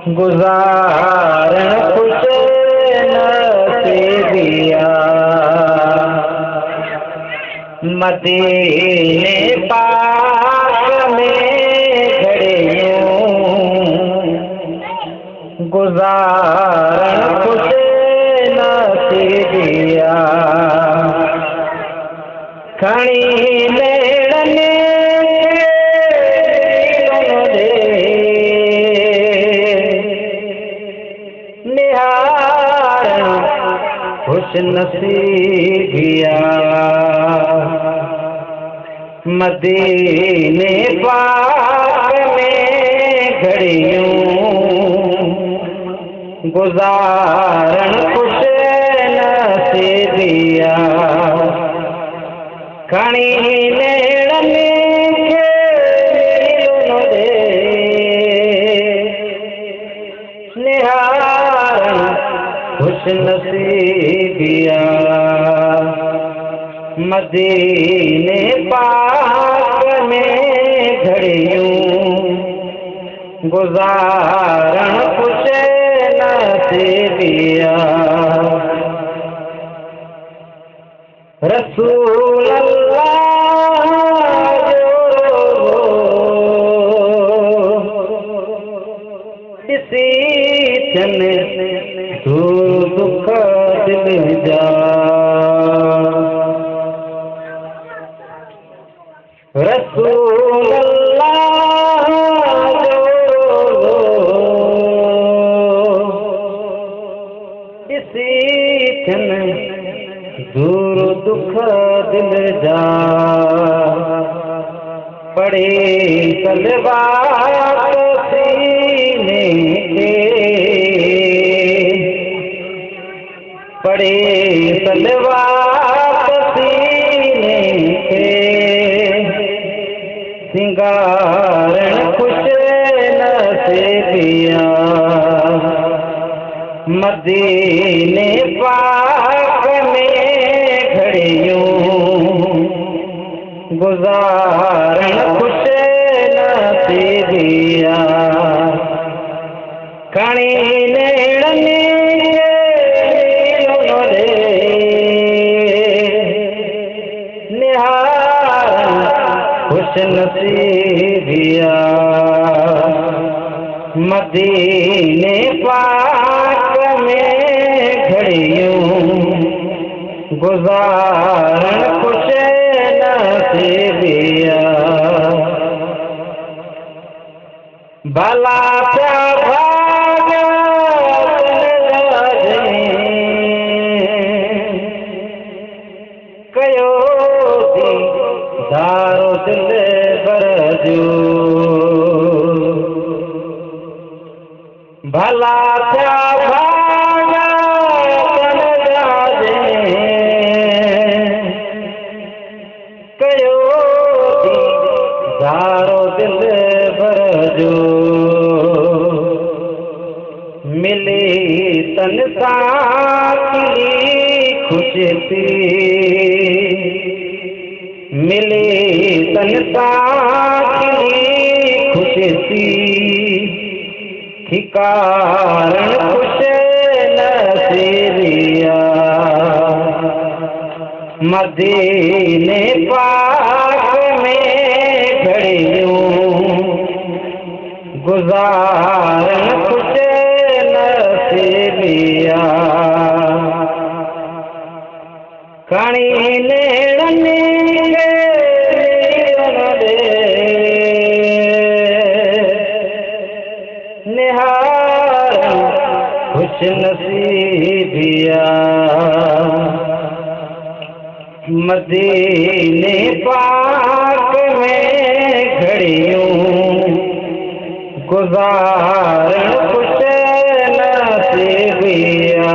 गुजारण खुश नसीबिया मदीने पाक में खड़े यूं गुजारण खुश नसीबिया खणी लेड़ने खुश नसीबिया मदीने पाक में खड़ी यूं गुजारण खुश नसीबिया खणी लेड़ने निहारण खुश नसीबिया मदीने पाक में खड़ी यूं गुजारण खुश नसीबिया रसूल अल्लाह इसी चन दुख दिल जा रसूल अल्लाह इसी थन दूर दुख दिल जा पड़े तलवार सीने के पड़े तलवार सीने के सिंगारण खुश नसीबिया मदीने पाक में खड़ी यूं गुजारण खुश नसीबिया खणी लेड़ने खुश नसीबिया मदीने पाक में खड़ी यूं गुजारण खुश नसीबिया भला क्या भागा कयो दारो दिल बरजू भला क्या भागा तन जाजे कयो दारो दिल बरजू मिली तन साकी खुशी थी मिली तनता की खुशी सी ठिकारण खुश नसीबिया मदीने पाक में खड़ी यूं गुजारण खुश नसीबिया खणी लेड़ने खुश नसीबिया मदीने पाक में खड़ी यूं गुजारण खुश नसीबिया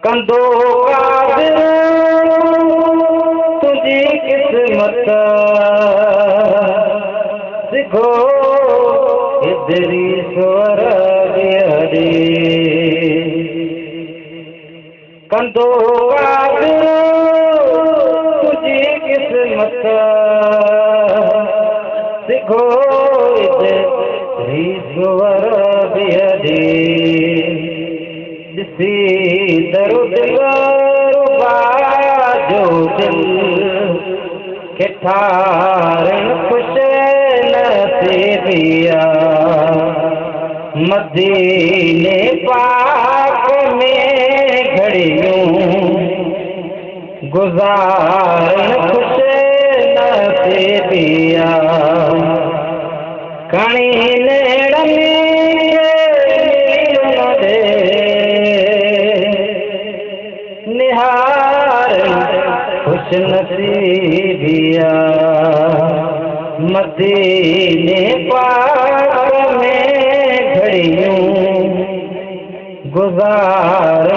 कंदो कादिर तुझी किस्मत सिखो इधरी स्वर हरी कंदो कादिर तुझी किस्मत सिखो ईश्वर बियदे दिसी दरुद जो दिल के ठारण खुश नसीबिया मदीने पाक में घड़ियों गुजारण खुश नसीबिया कणी नेड़नी दे निहार खुश नसीबिया मदीने पाक में घड़ियों गुजार